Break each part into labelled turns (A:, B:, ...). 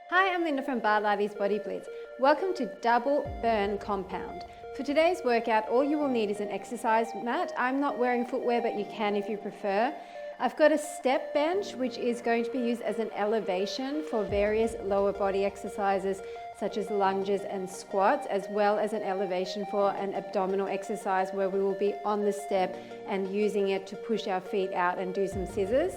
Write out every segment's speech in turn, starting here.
A: Hi, I'm Linda from Barlates Body Blitz. Welcome to Double Burn Compound. For today's workout, all you will need is an exercise mat. I'm not wearing footwear, but you can if you prefer. I've got a step bench, which is going to be used as an elevation for various lower body exercises, such as lunges and squats, as well as an elevation for an abdominal exercise where we will be on the step and using it to push our feet out and do some scissors.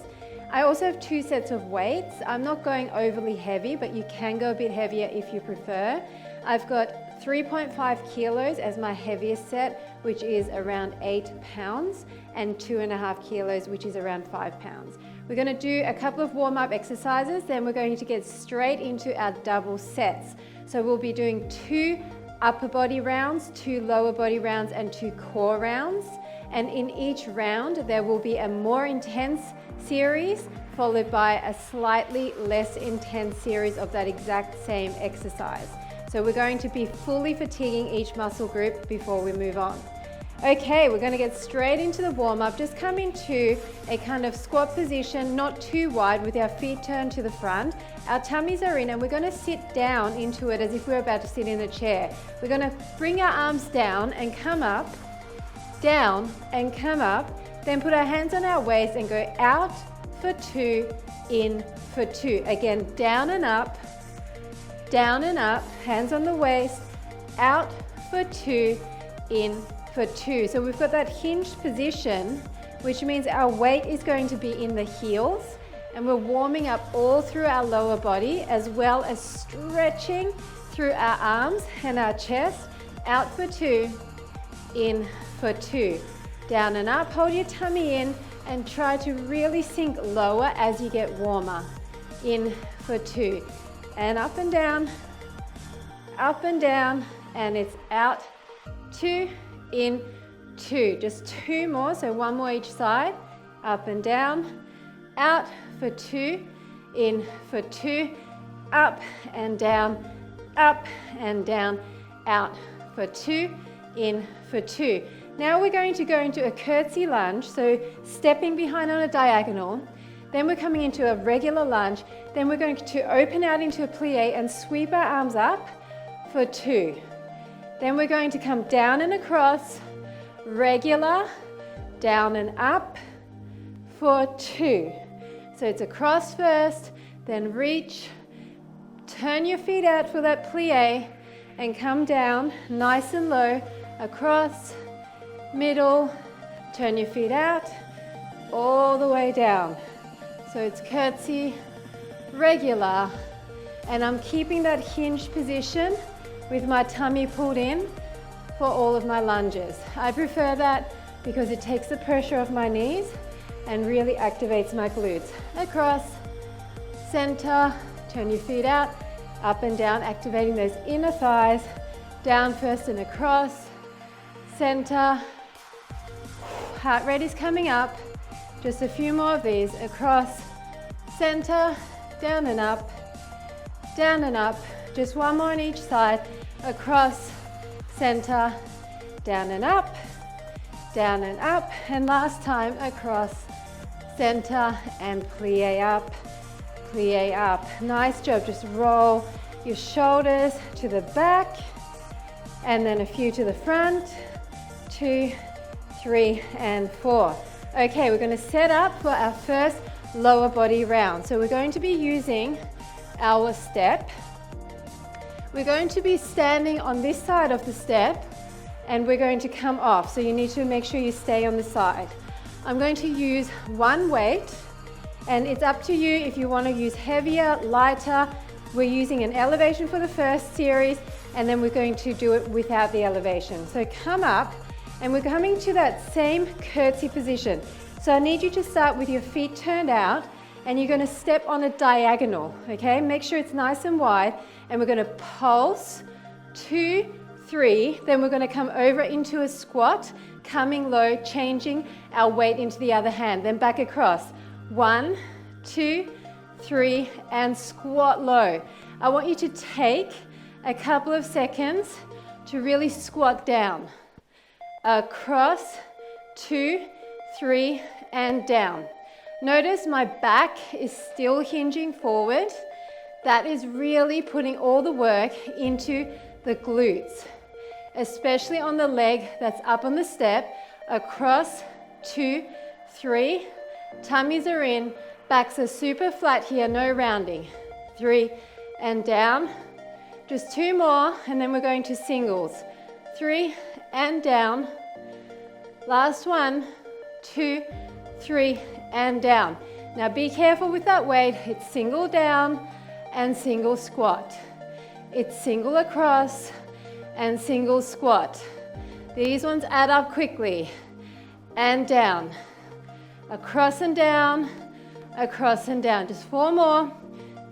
A: I also have 2 sets of weights. I'm not going overly heavy, but you can go a bit heavier if you prefer. I've got 3.5 kilos as my heaviest set, which is around 8 pounds, and 2.5 kilos, which is around 5 pounds. We're going to do a couple of warm-up exercises, then we're going to get straight into our double sets. So we'll be doing 2 upper body rounds, 2 lower body rounds, and 2 core rounds. And in each round, there will be a more intense series followed by a slightly less intense series of that exact same exercise. So we're going to be fully fatiguing each muscle group before we move on. Okay, we're going to get straight into the warm-up. Just come into a kind of squat position, not too wide, with our feet turned to the front. Our tummies are in, and we're going to sit down into it as if we're about to sit in a chair. We're going to bring our arms down and come up, down and come up, then put our hands on our waist and go out for 2, in for 2. Again, down and up, hands on the waist, out for 2, in for 2. So we've got that hinged position, which means our weight is going to be in the heels, and we're warming up all through our lower body, as well as stretching through our arms and our chest. Out for 2, in for 2. Down and up, hold your tummy in and try to really sink lower as you get warmer. In for 2. And up and down, and it's out, 2, in, 2. Just 2 more, so 1 more each side. Up and down, out for 2, in for 2, up and down, out for 2, in for 2. Now we're going to go into a curtsy lunge, so stepping behind on a diagonal. Then we're coming into a regular lunge. Then we're going to open out into a plie and sweep our arms up for 2. Then we're going to come down and across, regular, down and up for 2. So it's across first, then reach, turn your feet out for that plie, and come down nice and low, across, middle, turn your feet out, all the way down. So it's curtsy, regular, and I'm keeping that hinged position with my tummy pulled in for all of my lunges. I prefer that because it takes the pressure off my knees and really activates my glutes. Across, center, turn your feet out, up and down, activating those inner thighs, down first and across, center, heart rate is coming up, just a few more of these, across, center, down and up, just 1 more on each side, across, center, down and up, and last time, across, center, and plie up. Nice job, just roll your shoulders to the back, and then a few to the front, 2, 3, and 4. Okay, we're going to set up for our first lower body round. So we're going to be using our step. We're going to be standing on this side of the step, and we're going to come off. So you need to make sure you stay on the side. I'm going to use 1 weight, and it's up to you if you want to use heavier, lighter. We're using an elevation for the first series, and then we're going to do it without the elevation. So come up, and we're coming to that same curtsy position. So I need you to start with your feet turned out, and you're going to step on a diagonal, okay? Make sure it's nice and wide, and we're going to pulse, 2, 3, then we're going to come over into a squat, coming low, changing our weight into the other hand, then back across, 1, 2, 3, and squat low. I want you to take a couple of seconds to really squat down. Across, 2, 3, and down. Notice my back is still hinging forward. That is really putting all the work into the glutes, especially on the leg that's up on the step. Across, 2, 3, tummies are in, backs are super flat here, no rounding. 3, and down. Just 2 more, and then we're going to singles. 3, and down. Last one, 2, 3, and down. Now be careful with that weight. It's single down and single squat. It's single across and single squat. These ones add up quickly. And down. Across and down, across and down. Just 4 more.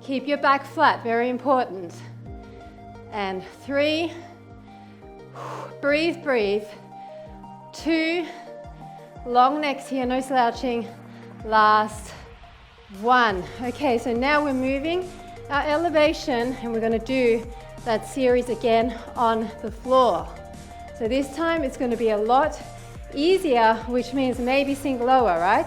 A: Keep your back flat, very important. And 3. Breathe, breathe. 2. Long necks here, no slouching. Last 1. Okay, so now we're moving our elevation, and we're going to do that series again on the floor. So this time it's going to be a lot easier, which means maybe sink lower, right?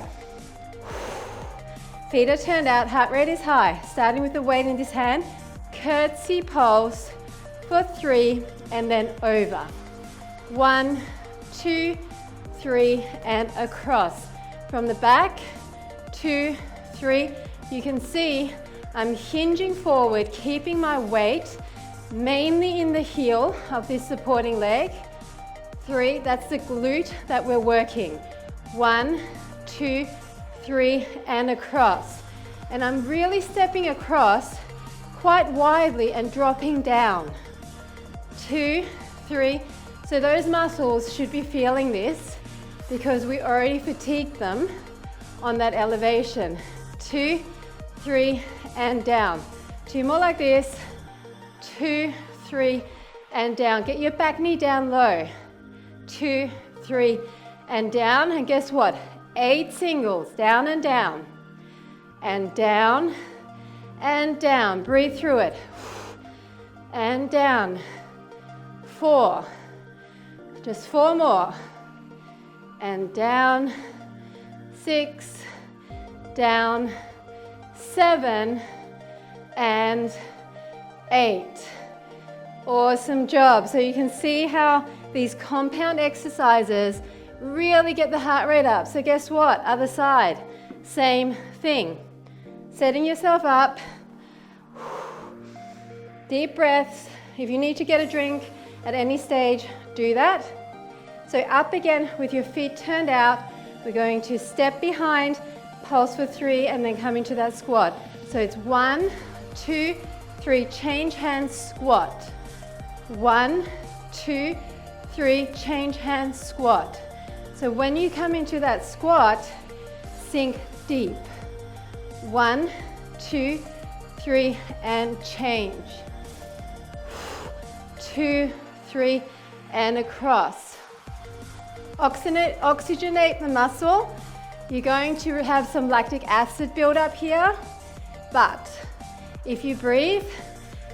A: Feet are turned out, heart rate is high. Starting with the weight in this hand, curtsy pulse for 3, and then over. 1, 2, 3, and across. From the back, 2, 3. You can see I'm hinging forward, keeping my weight mainly in the heel of this supporting leg. 3, that's the glute that we're working. 1, 2, 3, and across. And I'm really stepping across quite widely and dropping down. 2, 3. So those muscles should be feeling this because we already fatigued them on that elevation. 2, 3, and down. 2 more like this. 2, 3, and down. Get your back knee down low. 2, 3, and down. And guess what? 8 singles. Down and down. And down. And down. Breathe through it. And down. 4. Just 4 more. And down. 6. Down. 7. And 8. Awesome job. So you can see how these compound exercises really get the heart rate up. So guess what? Other side. Same thing. Setting yourself up. Deep breaths. If you need to get a drink at any stage, do that. So up again with your feet turned out. We're going to step behind, pulse for 3, and then come into that squat. So it's 1, 2, 3, change hands, squat. 1, 2, 3, change hands, squat. So when you come into that squat, sink deep. 1, 2, 3, and change. 2, 3, and across. Oxygenate the muscle. You're going to have some lactic acid build up here, but if you breathe,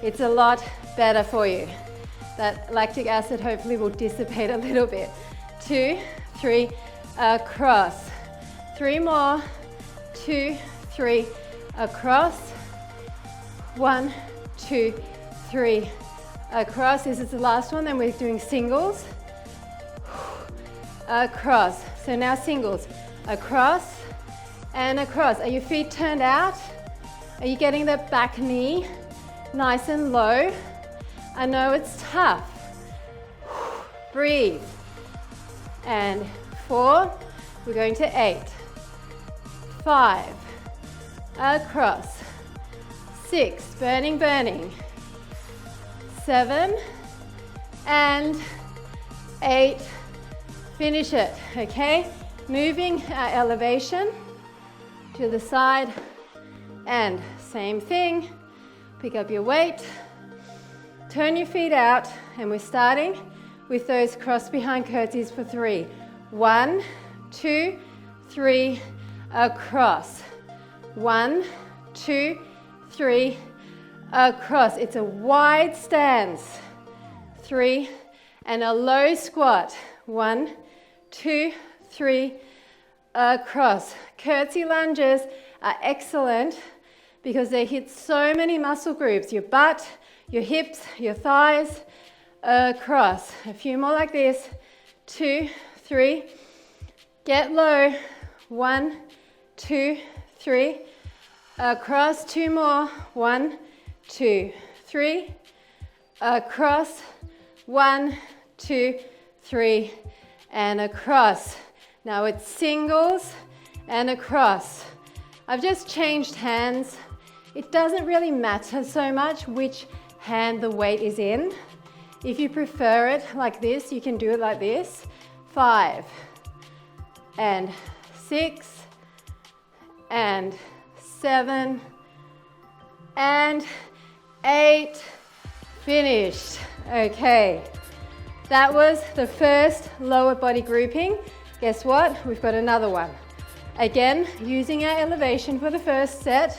A: it's a lot better for you. That lactic acid hopefully will dissipate a little bit. 2, 3, across. 3 more. 2, 3, across. 1, 2, 3, across. This is the last one, then we're doing singles. Across. So now singles. Across and across. Are your feet turned out? Are you getting that back knee nice and low? I know it's tough. Breathe. And 4. We're going to 8. 5. Across. 6. Burning, burning. 7. And 8. Finish it, okay? Moving our elevation to the side, and same thing. Pick up your weight, turn your feet out, and we're starting with those cross behind curtsies for 3. 1, 2, 3, across. 1, 2, 3, across. It's a wide stance. 3, and a low squat. 1, 2, 3, across. Curtsy lunges are excellent because they hit so many muscle groups, your butt, your hips, your thighs, across. A few more like this, 2, 3, get low, 1, 2, 3, across, 2 more, 1, 2, 3, across, 1, 2, 3, and across. Now it's singles and across. I've just changed hands. It doesn't really matter so much which hand the weight is in. If you prefer it like this, you can do it like this. 5 and 6 and 7 and 8. Finished. Okay, that was the first lower body grouping. Guess what? We've got another one. Again, using our elevation for the first set,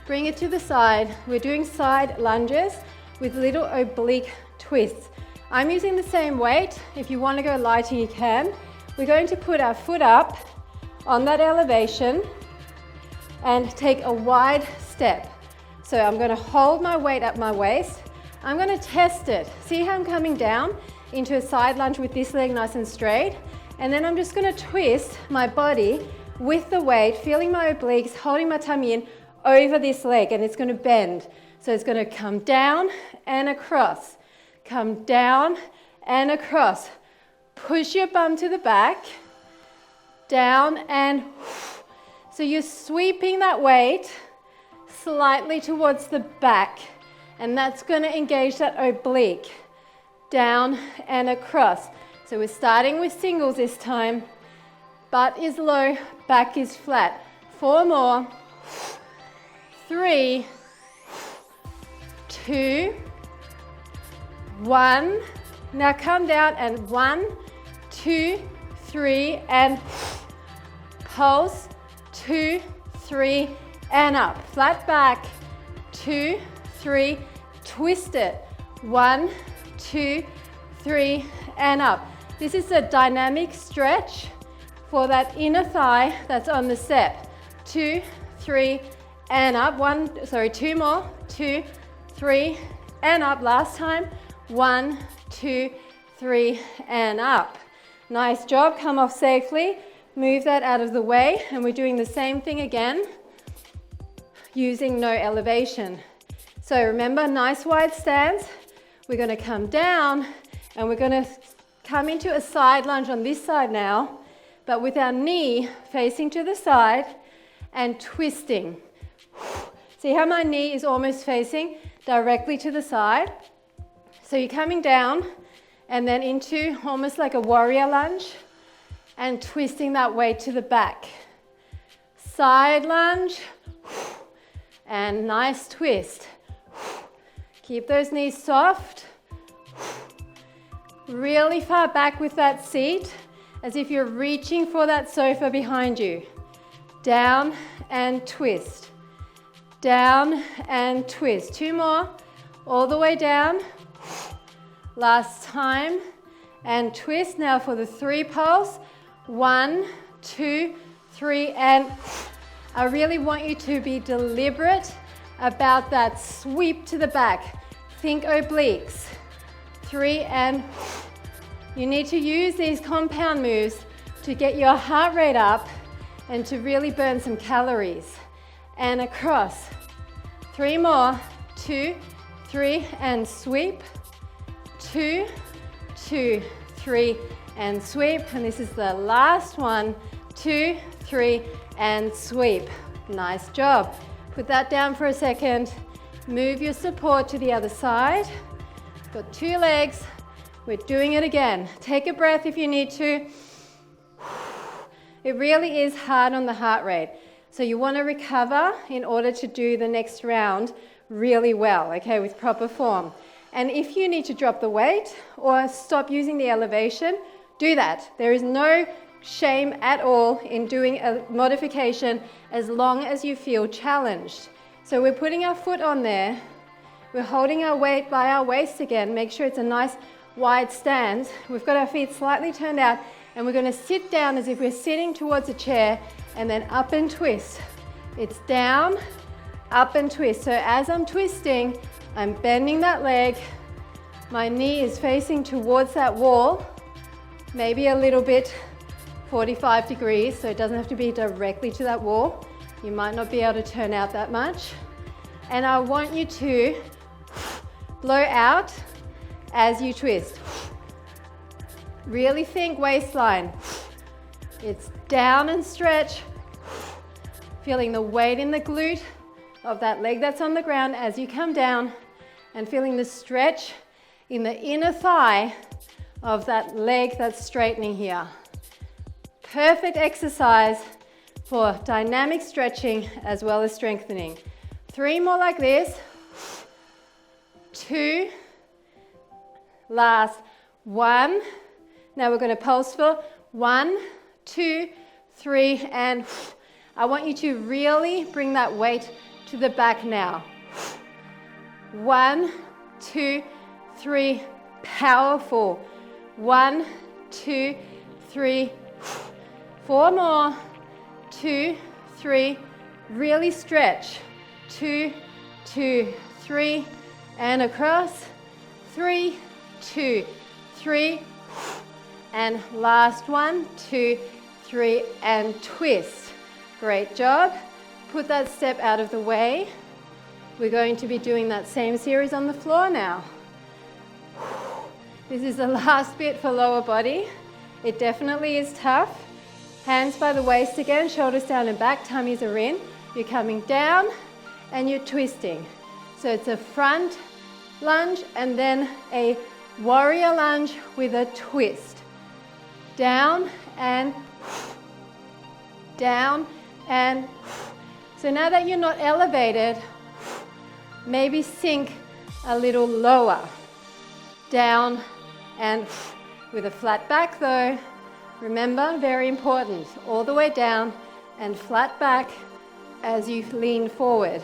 A: bring it to the side. We're doing side lunges with little oblique twists. I'm using the same weight. If you want to go lighter, you can. We're going to put our foot up on that elevation and take a wide step. So I'm going to hold my weight at my waist. I'm going to test it. See how I'm coming down into a side lunge with this leg nice and straight. And then I'm just going to twist my body with the weight, feeling my obliques, holding my tummy in over this leg, and it's going to bend. So it's going to come down and across. Come down and across. Push your bum to the back. Down and so you're sweeping that weight slightly towards the back, and that's going to engage that oblique. Down and across. So we're starting with singles this time. Butt is low, back is flat. 4 more. 3, 2, 1. Now come down and 1, 2, 3, and pulse. 2, 3, and up. Flat back. 2, 3, twist it. 1, 2, 3, and up. This is a dynamic stretch for that inner thigh that's on the step. 2, 3, and up. 2 more. 2, 3, and up. Last time. 1, 2, 3, and up. Nice job. Come off safely. Move that out of the way, and we're doing the same thing again using no elevation. So remember, nice wide stance. We're going to come down and we're going to come into a side lunge on this side now, but with our knee facing to the side and twisting. See how my knee is almost facing directly to the side? So you're coming down and then into almost like a warrior lunge and twisting that weight to the back. Side lunge and nice twist. Keep those knees soft. Really far back with that seat, as if you're reaching for that sofa behind you. Down and twist. Down and twist. 2 more. All the way down. Last time. And twist. Now for the 3 pulse. 1, 2, 3, and I really want you to be deliberate about that sweep to the back. Think obliques. 3, and you need to use these compound moves to get your heart rate up and to really burn some calories. And across. 3 more. 2, 3, and sweep. 2, 2, 3, and sweep. And this is the last one. 2, 3, and sweep. Nice job. Put that down for a second. Move your support to the other side. Got 2 legs. We're doing it again. Take a breath if you need to. It really is hard on the heart rate. So you want to recover in order to do the next round really well, okay, with proper form. And if you need to drop the weight or stop using the elevation, do that. There is no shame at all in doing a modification as long as you feel challenged. So we're putting our foot on there. We're holding our weight by our waist again. Make sure it's a nice wide stance. We've got our feet slightly turned out, and we're going to sit down as if we're sitting towards a chair, and then up and twist. It's down up and twist. So as I'm twisting, I'm bending that leg. My knee is facing towards that wall, maybe a little bit 45 degrees, so it doesn't have to be directly to that wall. You might not be able to turn out that much. And I want you to blow out as you twist. Really think waistline. It's down and stretch. Feeling the weight in the glute of that leg that's on the ground as you come down, and feeling the stretch in the inner thigh of that leg that's straightening here. Perfect exercise for dynamic stretching as well as strengthening. 3 more like this. 2. Last. 1. Now we're going to pulse for 1, 2, 3, and I want you to really bring that weight to the back now. 1, 2, 3, powerful. 1, 2, 3, 4 more. 2, 3, really stretch. 2, 2, 3, and across. 3, 2, 3, and last 1, 2, 3, and twist. Great job. Put that step out of the way. We're going to be doing that same series on the floor now. This is the last bit for lower body. It definitely is tough. Hands by the waist again, shoulders down and back, tummies are in. You're coming down and you're twisting. So it's a front lunge and then a warrior lunge with a twist. Down and down and. So now that you're not elevated, maybe sink a little lower. Down and with a flat back though. Remember, very important, all the way down and flat back as you lean forward.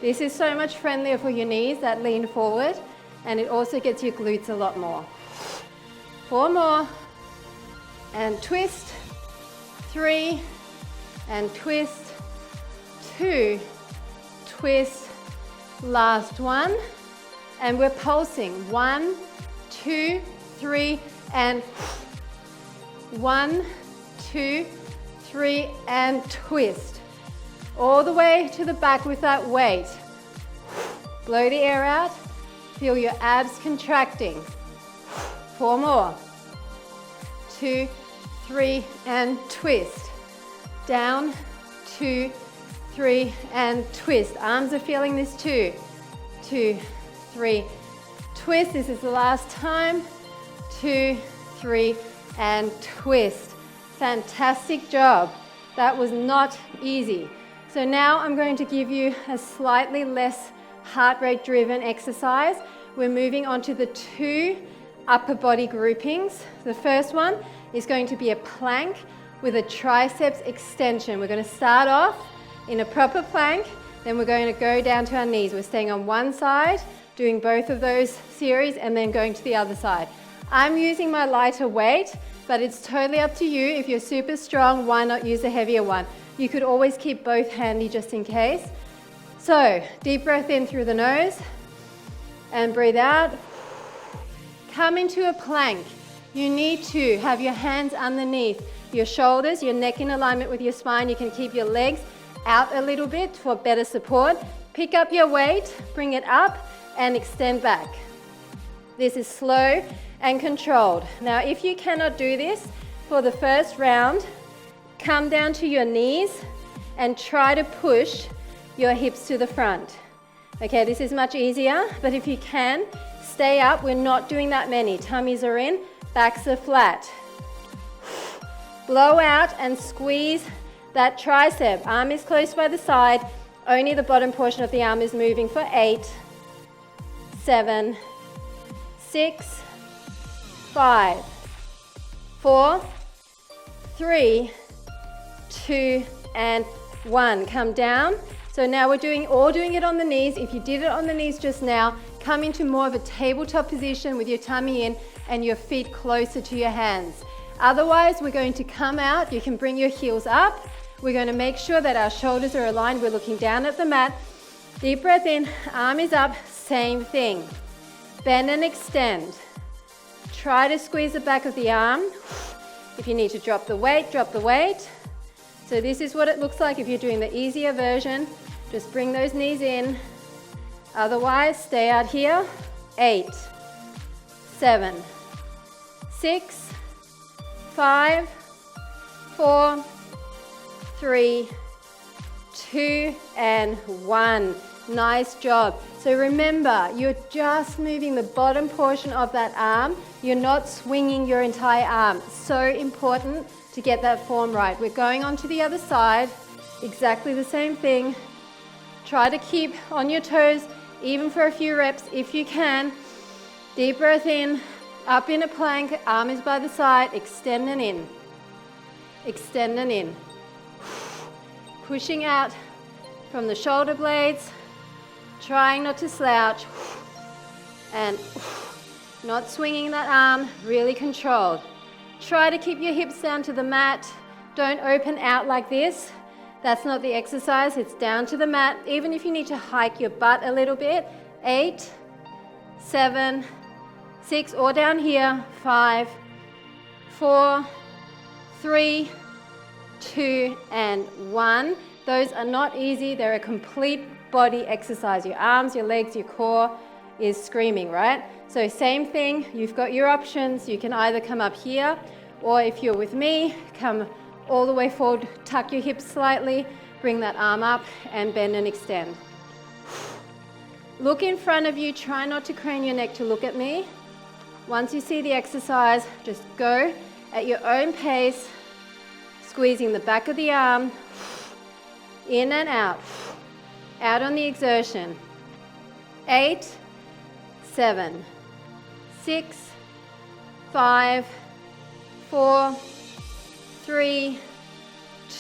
A: This is so much friendlier for your knees, that lean forward, and it also gets your glutes a lot more. 4 more, and twist. 3, and twist. 2, twist. Last 1, and we're pulsing. 1, 2, 3, and 1, 2, 3, and twist. All the way to the back with that weight. Blow the air out. Feel your abs contracting. 4 more. 2, 3, and twist. Down, 2, 3, and twist. Arms are feeling this too. 2, 3, twist. This is the last time. 2, 3, and twist. Fantastic job. That was not easy. So now I'm going to give you a slightly less heart rate driven exercise. We're moving on to the 2 upper body groupings. The first one is going to be a plank with a triceps extension. We're going to start off in a proper plank, then we're going to go down to our knees. We're staying on one side, doing both of those series, and then going to the other side. I'm using my lighter weight, but it's totally up to you. If you're super strong, why not use a heavier one? You could always keep both handy just in case. So, deep breath in through the nose, and breathe out. Come into a plank. You need to have your hands underneath your shoulders, your neck in alignment with your spine. You can keep your legs out a little bit for better support. Pick up your weight, bring it up, and extend back. This is slow and controlled. Now, if you cannot do this for the first round, come down to your knees and try to push your hips to the front. Okay, this is much easier, but if you can, stay up. We're not doing that many. Tummies are in, backs are flat. Blow out and squeeze that tricep. Arm is close by the side. Only the bottom portion of the arm is moving for 8, 7, 6, 5, 4, 3, 2, and 1. Come down. So now we're doing it on the knees. If you did it on the knees just now, come into more of a tabletop position with your tummy in and your feet closer to your hands. Otherwise, we're going to come out. You can bring your heels up. We're going to make sure that our shoulders are aligned. We're looking down at the mat. Deep breath in, arm is up, same thing. Bend and extend. Try to squeeze the back of the arm. If you need to drop the weight, drop the weight. So this is what it looks like if you're doing the easier version. Just bring those knees in. Otherwise, stay out here. 8, 7, 6, 5, 4, 3, 2, and 1. Nice job. So remember, you're just moving the bottom portion of that arm. You're not swinging your entire arm. So important to get that form right. We're going on to the other side. Exactly the same thing. Try to keep on your toes, even for a few reps if you can. Deep breath in, up in a plank, arm is by the side, extend and in. Extend and in. Pushing out from the shoulder blades, trying not to slouch, and not swinging that arm, really controlled. Try to keep your hips down to the mat. Don't open out like this. That's not the exercise, it's down to the mat. Even if you need to hike your butt a little bit. 8, 7, 6, or down here. 5, 4, 3, 2, and 1. Those are not easy, they're a complete body exercise. Your arms, your legs, your core is screaming, right? So same thing, you've got your options. You can either come up here, or if you're with me, come all the way forward, tuck your hips slightly, bring that arm up, and bend and extend. Look in front of you, try not to crane your neck to look at me. Once you see the exercise, just go at your own pace, squeezing the back of the arm, in and out on the exertion. 8, 7, 6, 5, 4, 3,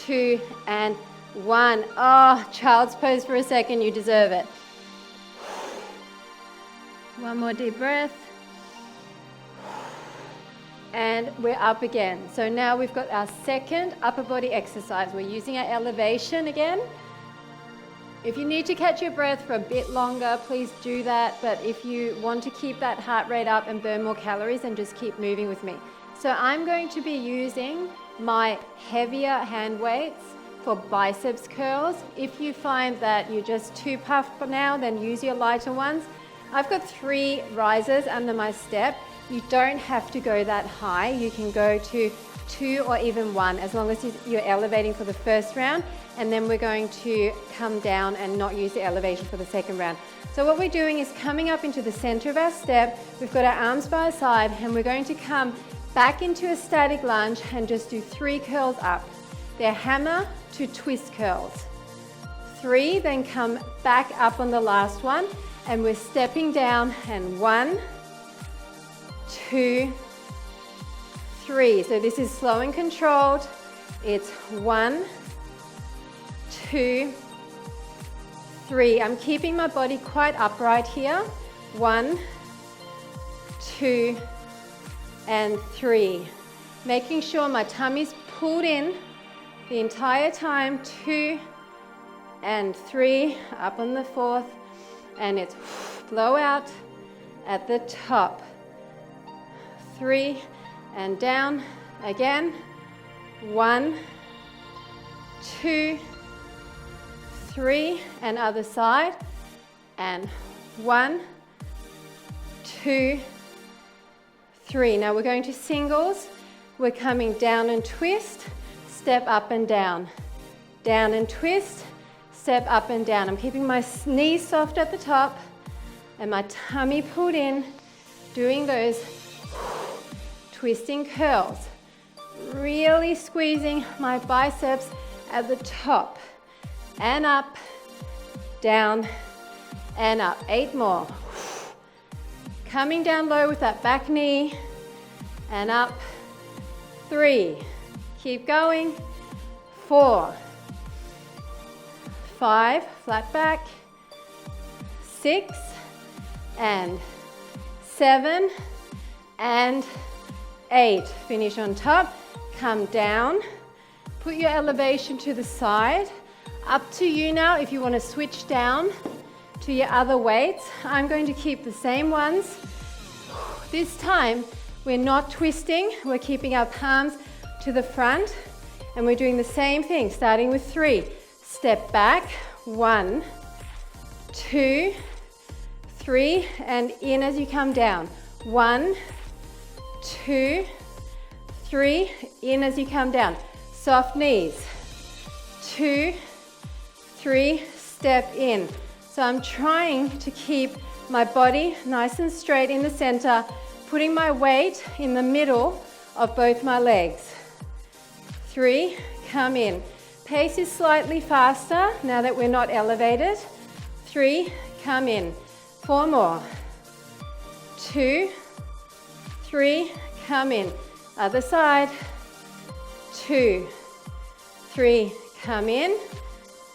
A: 2, and 1. Oh, child's pose for a second, you deserve it. One more deep breath. And we're up again. So now we've got our second upper body exercise. We're using our elevation again. If you need to catch your breath for a bit longer, please do that. But if you want to keep that heart rate up and burn more calories, then just keep moving with me. So I'm going to be using my heavier hand weights for biceps curls. If you find that you're just too puffed for now, then use your lighter ones. I've got 3 risers under my step. You don't have to go that high. You can go to 2 or even 1, as long as you're elevating for the first round, and then we're going to come down and not use the elevation for the second round. So what we're doing is coming up into the center of our step. We've got our arms by our side, and we're going to come back into a static lunge and just do 3 curls up. They're hammer to twist curls. 3, then come back up on the last one, and we're stepping down, and 1, 2, 3. So this is slow and controlled. It's 1, 2, 3. I'm keeping my body quite upright here. 1, 2, and 3. Making sure my tummy's pulled in the entire time. 2 and 3, up on the 4th, and it's blow out at the top. 3 and down again. 1, 2, 3, and other side, and 1, 2, 3. Now we're going to singles. We're coming down and twist, step up and down and twist, step up and down. I'm keeping my knees soft at the top and my tummy pulled in, doing those twisting curls, really squeezing my biceps at the top, and up, down, and up. 8 more. Coming down low with that back knee, and up. 3, keep going. 4, 5, flat back. 6, and 7, and 8. Finish on top, come down, put your elevation to the side. Up to you now if you want to switch down to your other weights. I'm going to keep the same ones. This time, we're not twisting. We're keeping our palms to the front, and we're doing the same thing, starting with 3. Step back, 1, 2, 3, and in as you come down. 1, 2, 3, in as you come down. Soft knees. 2, 3, step in. So I'm trying to keep my body nice and straight in the center, putting my weight in the middle of both my legs. 3, come in. Pace is slightly faster now that we're not elevated. 3, come in. 4 more. 2, 3, come in. Other side. 2, 3, come in.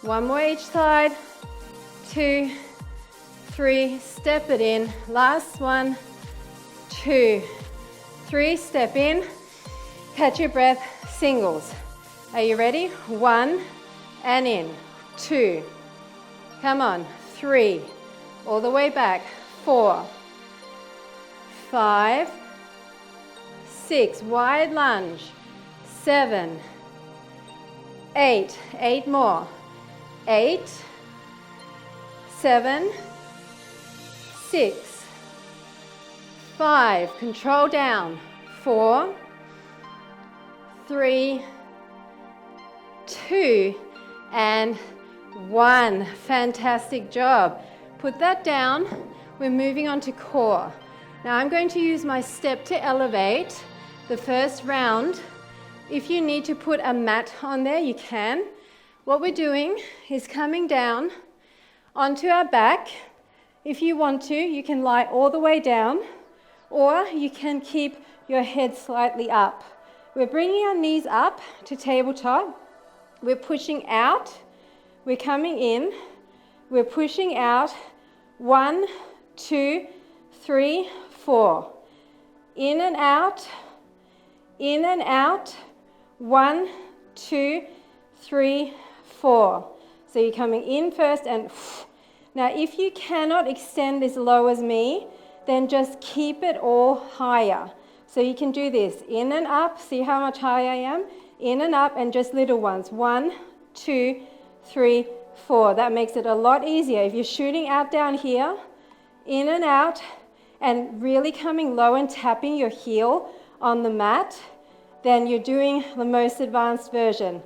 A: 1 more each side. 2, 3, step it in. Last one. 2, 3, step in. Catch your breath, singles. Are you ready? 1, and in. 2, come on. 3, all the way back. 4, 5, 6, wide lunge. 7, 8, 8 more. 8, 7, 6, 5, control down. 4, 3, 2, and 1. Fantastic job. Put that down. We're moving on to core. Now I'm going to use my step to elevate the first round. If you need to put a mat on there, you can. What we're doing is coming down onto our back. If you want to, you can lie all the way down, or you can keep your head slightly up. We're bringing our knees up to tabletop. We're pushing out. We're coming in. We're pushing out. 1, 2, 3, 4. In and out. In and out. 1, 2, 3, 4. So you're coming in first and now if you cannot extend as low as me, then just keep it all higher. So you can do this in and up. See how much higher I am? In and up, and just little ones. 1, 2, 3, 4. That makes it a lot easier. If you're shooting out down here, in and out, and really coming low and tapping your heel on the mat, then you're doing the most advanced version.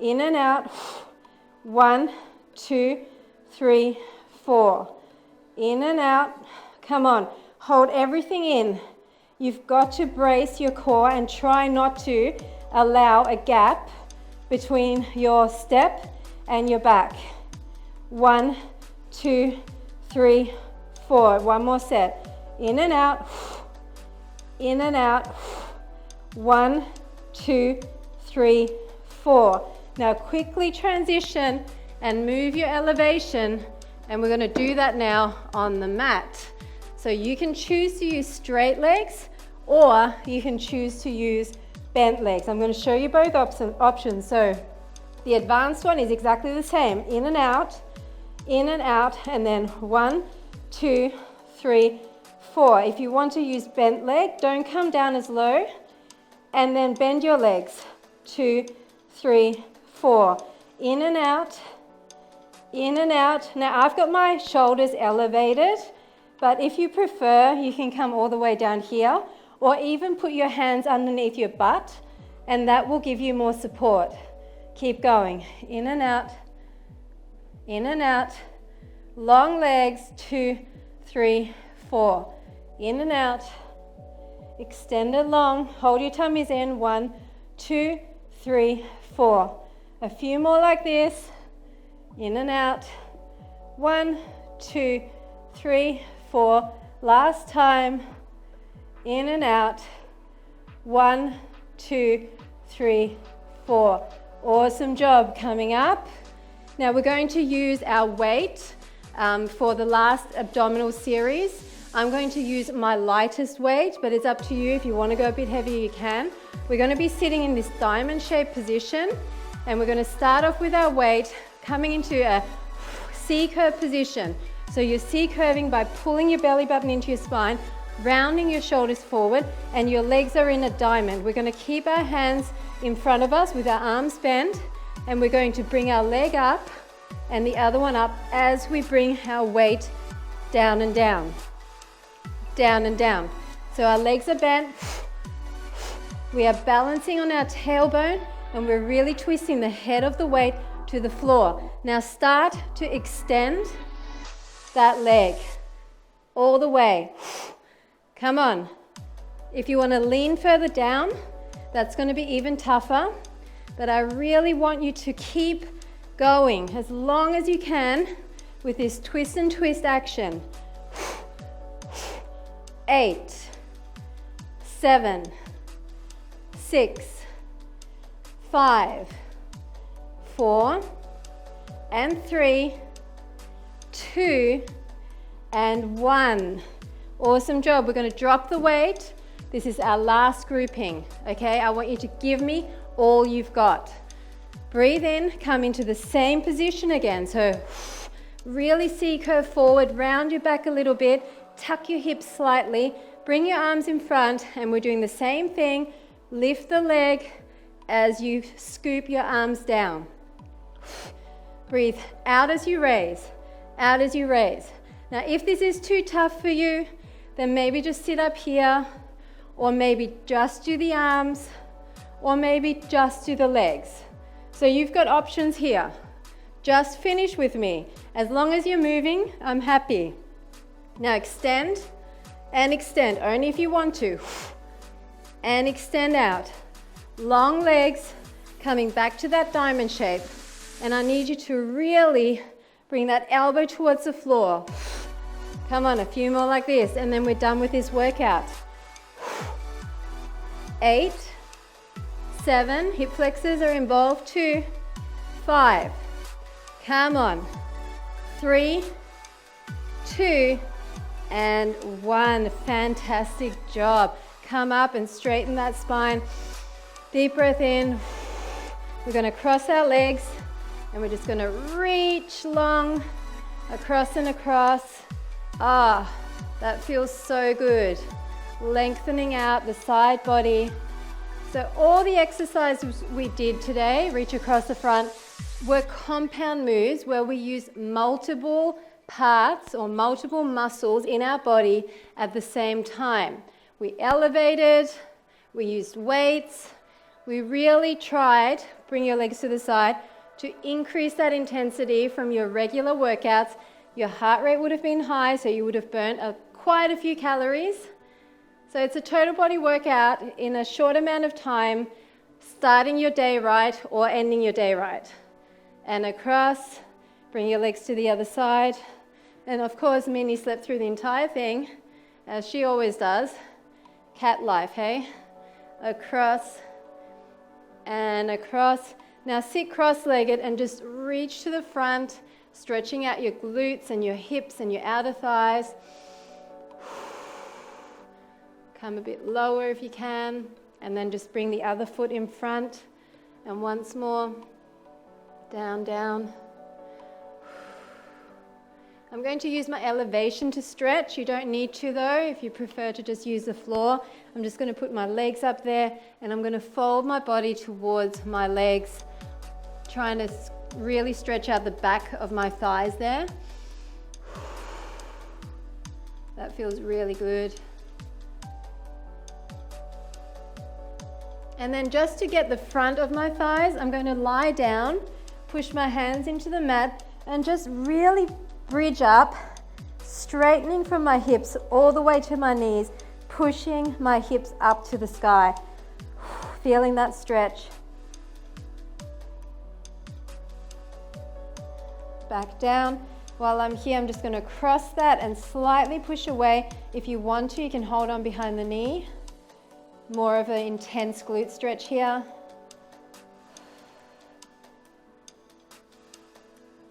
A: In and out. 1, 2, 3, 4. In and out. Come on. Hold everything in. You've got to brace your core and try not to allow a gap between your step and your back. 1, 2, 3, 4. One more set. In and out. In and out. 1, 2, 3, 4. Now quickly transition and move your elevation, and we're going to do that now on the mat. So you can choose to use straight legs, or you can choose to use bent legs. I'm going to show you both options. So the advanced one is exactly the same. In and out, and then 1, 2, 3, 4. If you want to use bent leg, don't come down as low, and then bend your legs. 2, 3, 4. In and out, in and out. Now I've got my shoulders elevated, but if you prefer, you can come all the way down here, or even put your hands underneath your butt, and that will give you more support. Keep going. In and out, in and out. Long legs. 2, 3, 4. In and out. Extend it long. Hold your tummies in. 1, 2, 3, 4. A few more like this. In and out. 1, 2, 3, 4. Last time. In and out. 1, 2, 3, 4. Awesome job. Coming up. Now we're going to use our weight for the last abdominal series. I'm going to use my lightest weight, but it's up to you. If you want to go a bit heavier, you can. We're going to be sitting in this diamond-shaped position, and we're going to start off with our weight coming into a C-curve position. So you're C-curving by pulling your belly button into your spine, rounding your shoulders forward, and your legs are in a diamond. We're going to keep our hands in front of us with our arms bent, and we're going to bring our leg up and the other one up as we bring our weight down and down, down and down. So our legs are bent. We are balancing on our tailbone, and we're really twisting the head of the weight to the floor. Now start to extend that leg all the way. Come on. If you want to lean further down, that's going to be even tougher. But I really want you to keep going as long as you can with this twist and twist action. 8, 7, 6, 5, 4, and 3, 2, and 1. Awesome job. We're going to drop the weight. This is our last grouping, okay? I want you to give me all you've got. Breathe in, come into the same position again. So really C-curve forward, round your back a little bit, tuck your hips slightly, bring your arms in front, and we're doing the same thing. Lift the leg as you scoop your arms down. Breathe out as you raise, out as you raise. Now, if this is too tough for you, then maybe just sit up here, or maybe just do the arms, or maybe just do the legs. So you've got options here. Just finish with me. As long as you're moving, I'm happy. Now extend and extend, only if you want to. And extend out. Long legs, coming back to that diamond shape. And I need you to really bring that elbow towards the floor. Come on, a few more like this, and then we're done with this workout. 8, 7, hip flexors are involved, 2, 5. Come on. 3, 2, and 1. Fantastic job. Come up and straighten that spine. Deep breath in. We're going to cross our legs, and we're just going to reach long across and across. Ah, that feels so good. Lengthening out the side body. So all the exercises we did today, reach across the front, were compound moves where we use multiple parts or multiple muscles in our body at the same time. We elevated, we used weights, we really tried, bring your legs to the side, to increase that intensity from your regular workouts. Your heart rate would have been high, so you would have burnt quite a few calories. So it's a total body workout in a short amount of time, starting your day right or ending your day right. And across, bring your legs to the other side. And of course, Minnie slept through the entire thing, as she always does. Cat life, hey? Across and across. Now sit cross-legged and just reach to the front, stretching out your glutes and your hips and your outer thighs. Come a bit lower if you can, and then just bring the other foot in front. And once more, down, down. I'm going to use my elevation to stretch. You don't need to though, if you prefer to just use the floor. I'm just going to put my legs up there, and I'm going to fold my body towards my legs, trying to really stretch out the back of my thighs there. That feels really good. And then just to get the front of my thighs, I'm going to lie down, push my hands into the mat, and just really bridge up, straightening from my hips all the way to my knees, pushing my hips up to the sky. Feeling that stretch. Back down. While I'm here, I'm just going to cross that and slightly push away. If you want to, you can hold on behind the knee. More of an intense glute stretch here.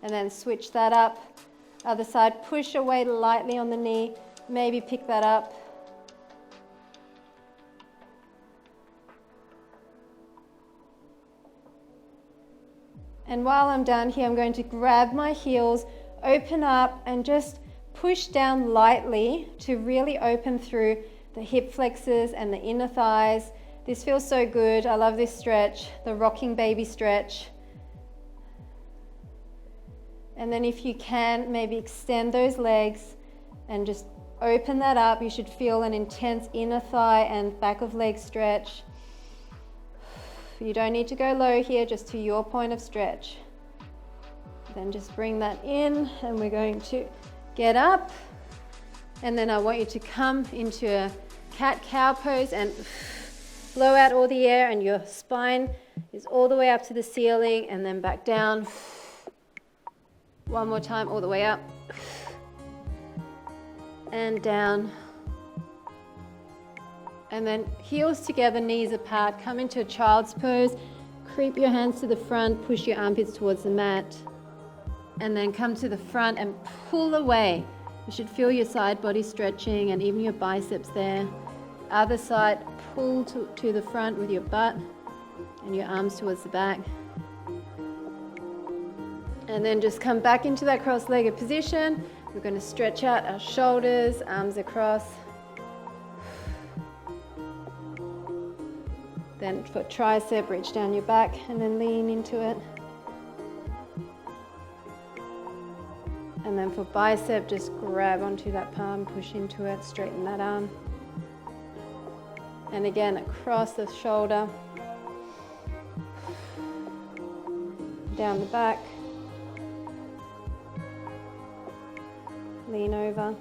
A: And then switch that up. Other side, push away lightly on the knee. Maybe pick that up. And while I'm down here, I'm going to grab my heels, open up, and just push down lightly to really open through the hip flexors and the inner thighs. This feels so good. I love this stretch, the rocking baby stretch. And then if you can, maybe extend those legs and just open that up. You should feel an intense inner thigh and back of leg stretch. You don't need to go low here, just to your point of stretch. Then just bring that in, and we're going to get up. And then I want you to come into a cat-cow pose and blow out all the air, and your spine is all the way up to the ceiling, and then back down. One more time, all the way up and down. And then heels together, knees apart. Come into a child's pose. Creep your hands to the front, push your armpits towards the mat. And then come to the front and pull away. You should feel your side body stretching and even your biceps there. Other side, pull to the front with your butt and your arms towards the back. And then just come back into that cross-legged position. We're going to stretch out our shoulders, arms across. Then for tricep, reach down your back and then lean into it. And then for bicep, just grab onto that palm, push into it, straighten that arm. And again, across the shoulder, down the back. Lean over,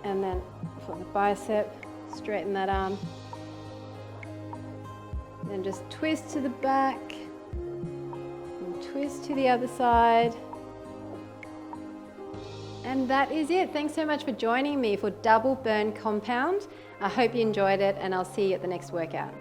A: and then for the bicep, straighten that arm. Then just twist to the back, and twist to the other side. And that is it. Thanks so much for joining me for Double Burn Compound. I hope you enjoyed it, and I'll see you at the next workout.